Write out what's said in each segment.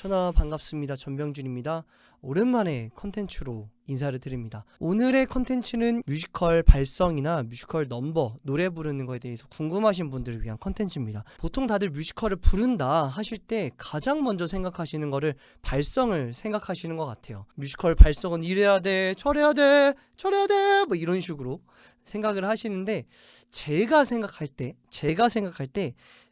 전하 반갑습니다. 전병준입니다. 오랜만에 컨텐츠로 인사를 드립니다. 오늘의 컨텐츠는 뮤지컬 발성이나 뮤지컬 넘버, 노래 부르는 거에 대해서 궁금하신 분들을 위한 컨텐츠입니다. 보통 다들 뮤지컬을 부른다 하실 때 가장 먼저 생각하시는 거를 발성을 생각하시는 것 같아요. 뮤지컬 발성은 이래야 돼, 저래야 돼, 저래야 돼, 뭐 이런 식으로 생각을 하시는데 제가 생각할 때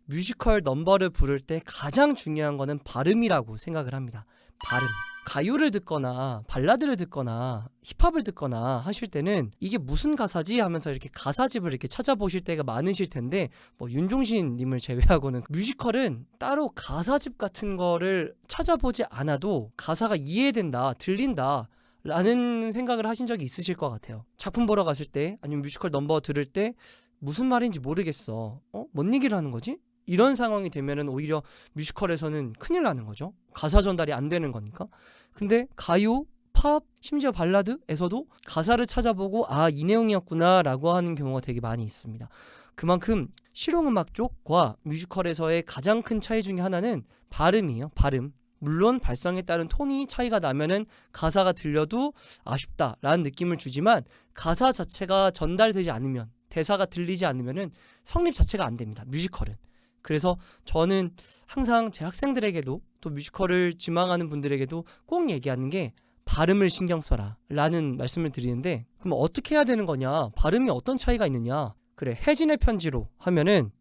뮤지컬 넘버를 부를 때 가장 중요한 거는 발음이라고 생각을 합니다. 발음. 가요를 듣거나 발라드를 듣거나 힙합을 듣거나 하실 때는 이게 무슨 가사지 하면서 이렇게 가사집을 이렇게 찾아보실 때가 많으실 텐데 뭐 윤종신 님을 제외하고는 뮤지컬은 따로 가사집 같은 거를 찾아보지 않아도 가사가 이해된다, 들린다 라는 생각을 하신 적이 있으실 것 같아요. 작품 보러 갔을 때 아니면 뮤지컬 넘버 들을 때 무슨 말인지 모르겠어. 뭔 얘기를 하는 거지? 이런 상황이 되면은 오히려 뮤지컬에서는 큰일 나는 거죠. 가사 전달이 안 되는 거니까. 근데 가요, 팝, 심지어 발라드에서도 가사를 찾아보고 이 내용이었구나 라고 하는 경우가 되게 많이 있습니다. 그만큼 실용음악 쪽과 뮤지컬에서의 가장 큰 차이 중에 하나는 발음이에요. 발음. 물론 발성에 따른 톤이 차이가 나면은 가사가 들려도 아쉽다라는 느낌을 주지만 가사 자체가 전달되지 않으면, 대사가 들리지 않으면은 성립 자체가 안 됩니다. 뮤지컬은. 그래서 저는 항상 제 학생들에게도 또 뮤지컬을 지망하는 분들에게도 꼭 얘기하는 게 발음을 신경 써라 라는 말씀을 드리는데, 그럼 어떻게 해야 되는 거냐, 발음이 어떤 차이가 있느냐. 그래, 혜진의 편지로 하면은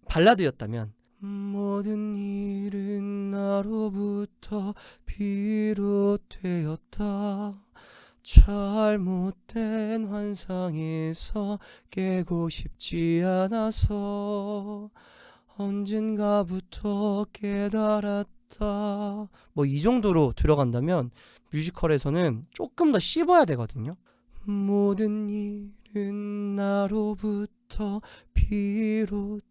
발라드였다면 모든 일은 나로부터 비롯되었다. 잘못된 환상에서 깨고 싶지 않아서 언젠가부터 깨달았다. 뭐 이 정도로 들어간다면 뮤지컬에서는 조금 더 씹어야 되거든요. 모든 일은 나로부터 비롯되었다.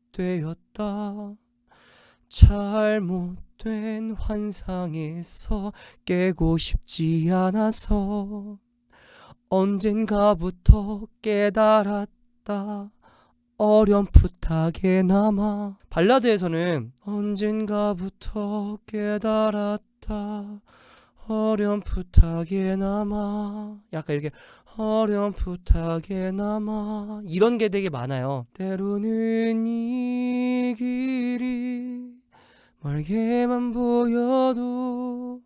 잘못된 환상에서 깨고 싶지 않아서 언젠가부터 깨달았다. 어렴풋하게나마. 발라드에서는 언젠가부터 깨달았다. 어렴풋하게나마. 약간 이렇게 어렴풋하게나마 이런 게 되게 많아요. 때로는 이 길이 멀게만 보여도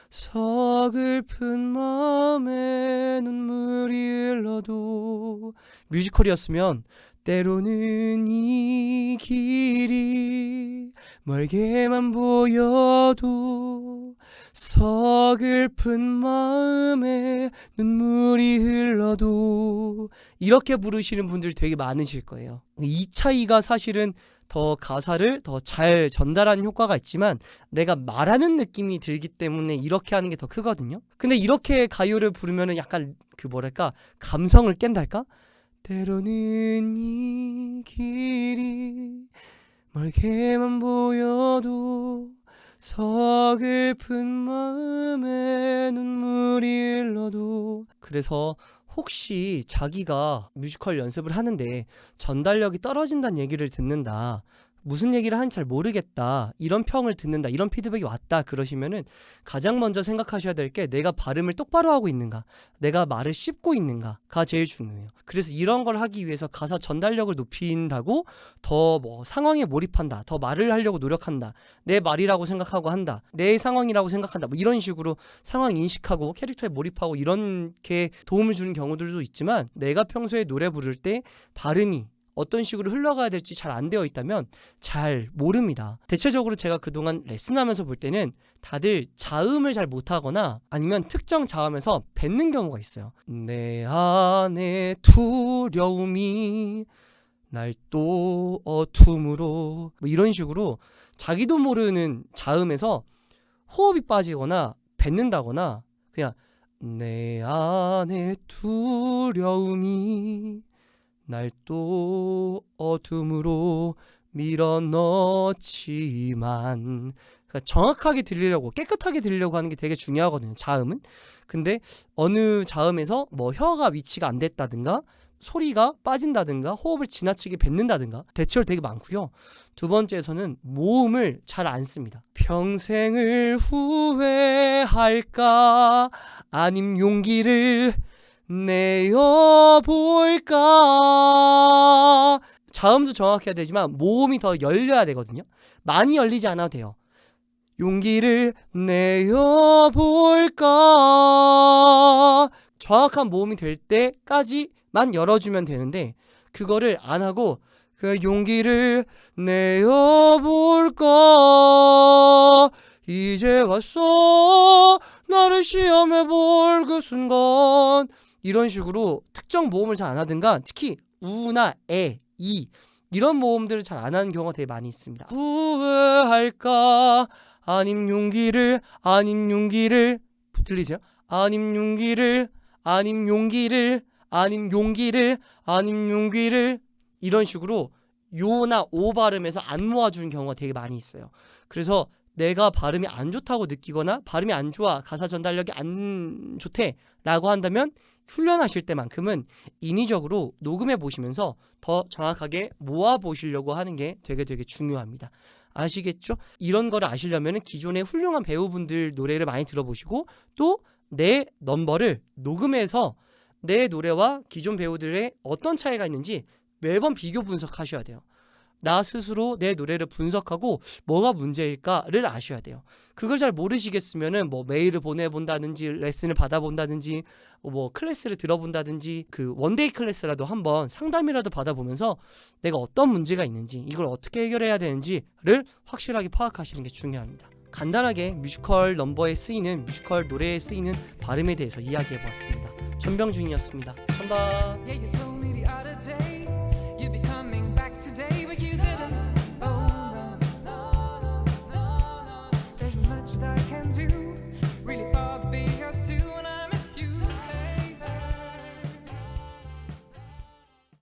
서글픈 마음에 눈물이 흘러도. 뮤지컬이었으면 때로는 이 길이 멀게만 보여도 서글픈 마음에 눈물이 흘러도 이렇게 부르시는 분들 되게 많으실 거예요. 이 차이가 사실은 더 가사를 더 잘 전달하는 효과가 있지만 내가 말하는 느낌이 들기 때문에 이렇게 하는 게 더 크거든요. 근데 이렇게 가요를 부르면은 약간 감성을 깬달까? 때로는 이 길이 멀게만 보여도 서글픈 마음에 눈물이 흘러도. 그래서 혹시 자기가 뮤지컬 연습을 하는데 전달력이 떨어진다는 얘기를 듣는다, 무슨 얘기를 하는지 잘 모르겠다, 이런 평을 듣는다, 이런 피드백이 왔다 그러시면은 가장 먼저 생각하셔야 될 게 내가 발음을 똑바로 하고 있는가, 내가 말을 씹고 있는가가 제일 중요해요. 그래서 이런 걸 하기 위해서 가사 전달력을 높인다고 더 상황에 몰입한다, 더 말을 하려고 노력한다, 내 말이라고 생각하고 한다, 내 상황이라고 생각한다, 뭐 이런 식으로 상황 인식하고 캐릭터에 몰입하고 이렇게 도움을 주는 경우들도 있지만, 내가 평소에 노래 부를 때 발음이 어떤 식으로 흘러가야 될지 잘 안 되어 있다면 잘 모릅니다. 대체적으로 제가 그동안 레슨하면서 볼 때는 다들 자음을 잘 못하거나 아니면 특정 자음에서 뱉는 경우가 있어요. 내 안에 두려움이 날 또 어둠으로, 뭐 이런 식으로 자기도 모르는 자음에서 호흡이 빠지거나 뱉는다거나, 그냥 내 안에 두려움이 날 또 어둠으로 밀어넣지만, 그러니까 정확하게 들리려고, 깨끗하게 들리려고 하는 게 되게 중요하거든요, 자음은. 근데 어느 자음에서 뭐 혀가 위치가 안 됐다든가 소리가 빠진다든가 호흡을 지나치게 뱉는다든가 대체로 되게 많고요. 두 번째에서는 모음을 잘 안 씁니다. 평생을 후회할까 아님 용기를 내어볼까. 자음도 정확해야 되지만 모음이 더 열려야 되거든요. 많이 열리지 않아도 돼요. 용기를 내어볼까. 정확한 모음이 될 때까지만 열어주면 되는데 그거를 안 하고 그 용기를 내어볼까. 이제 왔어 나를 시험해볼 그 순간. 이런 식으로 특정 모음을 잘 안 하든가 특히 우나 에, 이 이런 모음들을 잘 안 하는 경우가 되게 많이 있습니다. 후회할까 아님 용기를 들리세요? 아님 용기를 이런 식으로 요나 오 발음에서 안 모아주는 경우가 되게 많이 있어요. 그래서 내가 발음이 안 좋다고 느끼거나 발음이 안 좋아 가사 전달력이 안 좋대 라고 한다면 훈련하실 때만큼은 인위적으로 녹음해 보시면서 더 정확하게 모아 보시려고 하는 게 되게 중요합니다. 아시겠죠? 이런 거를 아시려면 기존의 훌륭한 배우분들 노래를 많이 들어보시고 또 내 넘버를 녹음해서 내 노래와 기존 배우들의 어떤 차이가 있는지 매번 비교 분석하셔야 돼요. 나 스스로 내 노래를 분석하고 뭐가 문제일까를 아셔야 돼요. 그걸 잘 모르시겠으면은 뭐 메일을 보내본다든지 레슨을 받아본다든지 뭐 클래스를 들어본다든지 그 원데이 클래스라도 한번 상담이라도 받아보면서 내가 어떤 문제가 있는지 이걸 어떻게 해결해야 되는지를 확실하게 파악하시는 게 중요합니다. 간단하게 뮤지컬 넘버에 쓰이는 뮤지컬 노래에 쓰이는 발음에 대해서 이야기해보았습니다. 전병준이었습니다. 감사합니다.